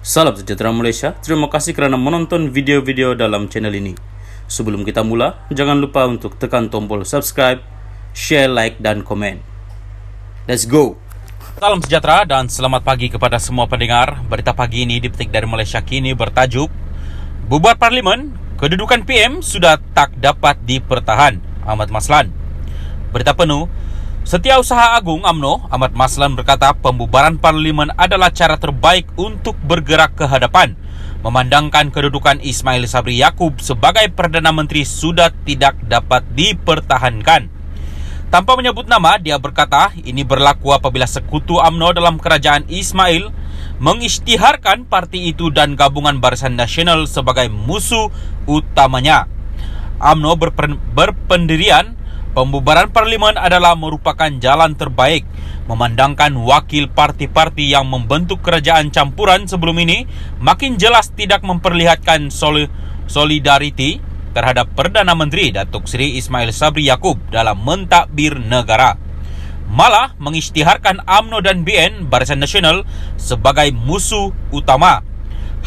Salam sejahtera Malaysia, terima kasih kerana menonton video-video dalam channel ini. Sebelum kita mula, jangan lupa untuk tekan tombol subscribe, share, like, dan komen. Let's go! Salam sejahtera dan selamat pagi kepada semua pendengar. Berita pagi ini dipetik dari Malaysia Kini bertajuk Bubar Parlimen, kedudukan PM sudah tak dapat dipertahan, Ahmad Maslan. Berita penuh, Setiausaha Agung UMNO, Ahmad Maslan berkata pembubaran parlimen adalah cara terbaik untuk bergerak ke hadapan, memandangkan kedudukan Ismail Sabri Yaakob sebagai Perdana Menteri sudah tidak dapat dipertahankan. Tanpa menyebut nama, dia berkata ini berlaku apabila sekutu UMNO dalam kerajaan Ismail mengisytiharkan parti itu dan gabungan Barisan Nasional sebagai musuh utamanya. UMNO berpendirian pembubaran parlimen adalah merupakan jalan terbaik, memandangkan wakil parti-parti yang membentuk kerajaan campuran sebelum ini makin jelas tidak memperlihatkan solidariti terhadap Perdana Menteri Datuk Seri Ismail Sabri Yaakob dalam mentadbir negara. Malah mengisytiharkan UMNO dan BN Barisan Nasional sebagai musuh utama.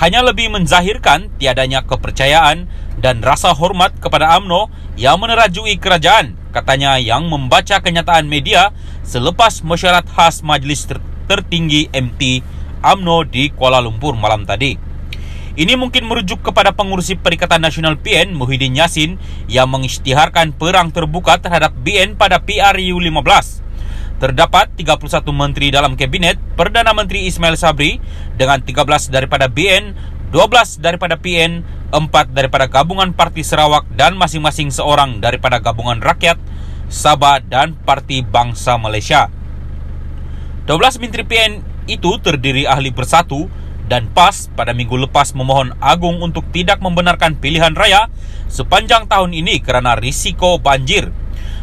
Hanya lebih menzahirkan tiadanya kepercayaan dan rasa hormat kepada UMNO yang menerajui kerajaan, katanya yang membaca kenyataan media selepas mesyuarat khas Majlis Tertinggi MT UMNO di Kuala Lumpur malam tadi. Ini mungkin merujuk kepada pengurusi Perikatan Nasional PN Muhyiddin Yassin yang mengisytiharkan perang terbuka terhadap BN pada PRU 15. Terdapat 31 menteri dalam kabinet Perdana Menteri Ismail Sabri dengan 13 daripada BN, 12 daripada PN, 4 daripada Gabungan Parti Sarawak dan masing-masing seorang daripada Gabungan Rakyat Sabah dan Parti Bangsa Malaysia. 12 menteri PN itu terdiri ahli Bersatu dan PAS pada minggu lepas memohon Agung untuk tidak membenarkan pilihan raya sepanjang tahun ini kerana risiko banjir.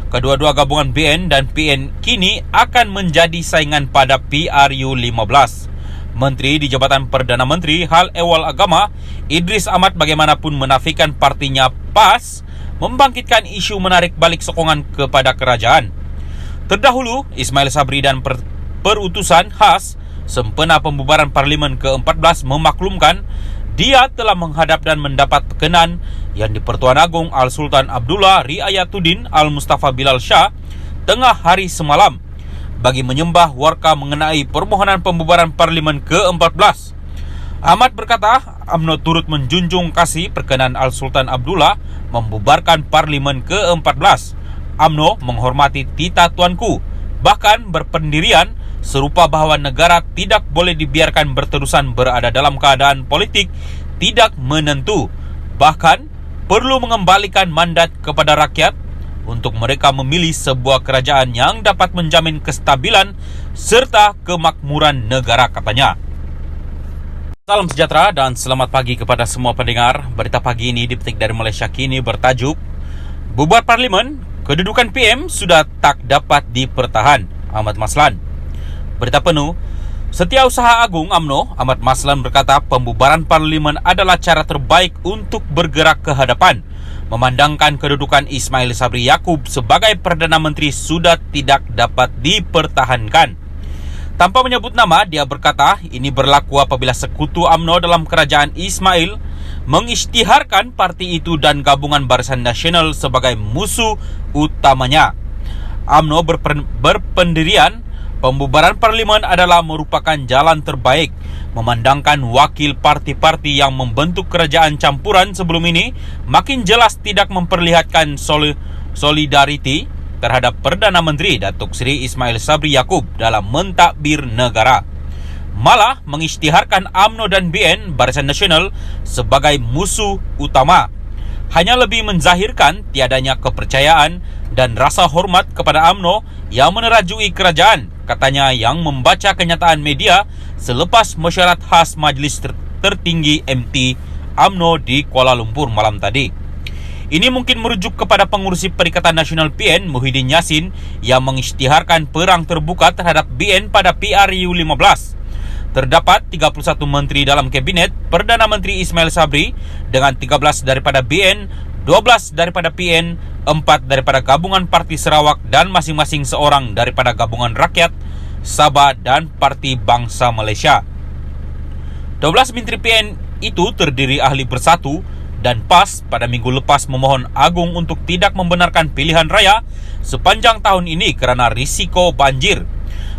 Kedua-dua gabungan BN dan PN kini akan menjadi saingan pada PRU 15. Menteri di Jabatan Perdana Menteri Hal Ehwal Agama Idris Ahmad bagaimanapun menafikan partinya PAS membangkitkan isu menarik balik sokongan kepada kerajaan. Terdahulu, Ismail Sabri dan perutusan khas sempena pembubaran Parlimen ke-14 memaklumkan dia telah menghadap dan mendapat pekenan yang di-Pertuan Agong Al-Sultan Abdullah Riayatuddin Al-Mustafa Bilal Shah tengah hari semalam bagi menyembah warka mengenai permohonan pembubaran Parlimen ke-14. Ahmad berkata UMNO turut menjunjung kasih perkenan Al-Sultan Abdullah membubarkan Parlimen ke-14. UMNO menghormati tita tuanku, bahkan berpendirian serupa bahawa negara tidak boleh dibiarkan berterusan berada dalam keadaan politik tidak menentu. Bahkan perlu mengembalikan mandat kepada rakyat untuk mereka memilih sebuah kerajaan yang dapat menjamin kestabilan serta kemakmuran negara, katanya. Salam sejahtera dan selamat pagi kepada semua pendengar. Berita pagi ini dipetik dari Malaysia Kini bertajuk Bubar Parlimen, kedudukan PM sudah tak dapat dipertahan, Ahmad Maslan. Berita penuh, Setiausaha Agung UMNO, Ahmad Maslan berkata pembubaran parlimen adalah cara terbaik untuk bergerak ke hadapan, memandangkan kedudukan Ismail Sabri Yaakob sebagai Perdana Menteri sudah tidak dapat dipertahankan. Tanpa menyebut nama, dia berkata ini berlaku apabila sekutu UMNO dalam kerajaan Ismail mengisytiharkan parti itu dan gabungan Barisan Nasional sebagai musuh utamanya. UMNO berpendirian pembubaran parlimen adalah merupakan jalan terbaik, memandangkan wakil parti-parti yang membentuk kerajaan campuran sebelum ini makin jelas tidak memperlihatkan solidariti terhadap Perdana Menteri Datuk Seri Ismail Sabri Yaakob dalam mentadbir negara. Malah mengisytiharkan UMNO dan BN Barisan Nasional sebagai musuh utama. Hanya lebih menzahirkan tiadanya kepercayaan dan rasa hormat kepada UMNO yang menerajui kerajaan, katanya yang membaca kenyataan media selepas mesyuarat khas Majlis Tertinggi MT UMNO di Kuala Lumpur malam tadi. Ini mungkin merujuk kepada pengurusi Perikatan Nasional PN Muhyiddin Yassin yang mengisytiharkan perang terbuka terhadap BN pada PRU 15. Terdapat 31 menteri dalam kabinet Perdana Menteri Ismail Sabri dengan 13 daripada BN, 12 daripada PN, 4 daripada Gabungan Parti Sarawak dan masing-masing seorang daripada Gabungan Rakyat Sabah dan Parti Bangsa Malaysia. 12 Menteri PN itu terdiri ahli Bersatu dan PAS pada minggu lepas memohon Agung untuk tidak membenarkan pilihan raya sepanjang tahun ini kerana risiko banjir.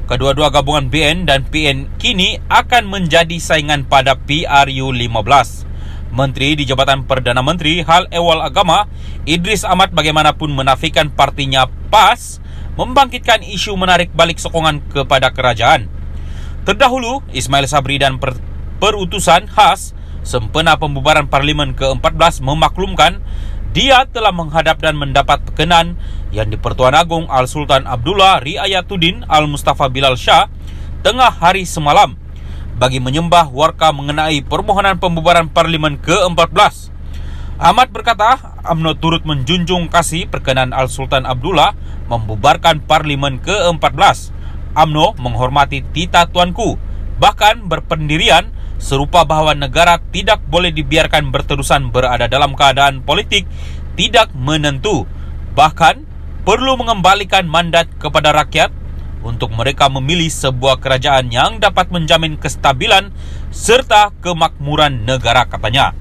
Kedua-dua gabungan BN dan PN kini akan menjadi saingan pada PRU15. Menteri di Jabatan Perdana Menteri Hal Ehwal Agama, Idris Ahmad bagaimanapun menafikan partinya PAS membangkitkan isu menarik balik sokongan kepada kerajaan. Terdahulu, Ismail Sabri dan perutusan khas sempena pembubaran Parlimen ke-14 memaklumkan dia telah menghadap dan mendapat tekanan yang di-Pertuan Agong Al-Sultan Abdullah Riayatuddin Al-Mustafa Bilal Shah tengah hari semalam bagi menyembah warka mengenai permohonan pembubaran Parlimen ke-14. Ahmad berkata, UMNO turut menjunjung kasih perkenan Al-Sultan Abdullah membubarkan Parlimen ke-14. UMNO menghormati tita tuanku, bahkan berpendirian serupa bahawa negara tidak boleh dibiarkan berterusan berada dalam keadaan politik tidak menentu. Bahkan perlu mengembalikan mandat kepada rakyat untuk mereka memilih sebuah kerajaan yang dapat menjamin kestabilan serta kemakmuran negara, katanya.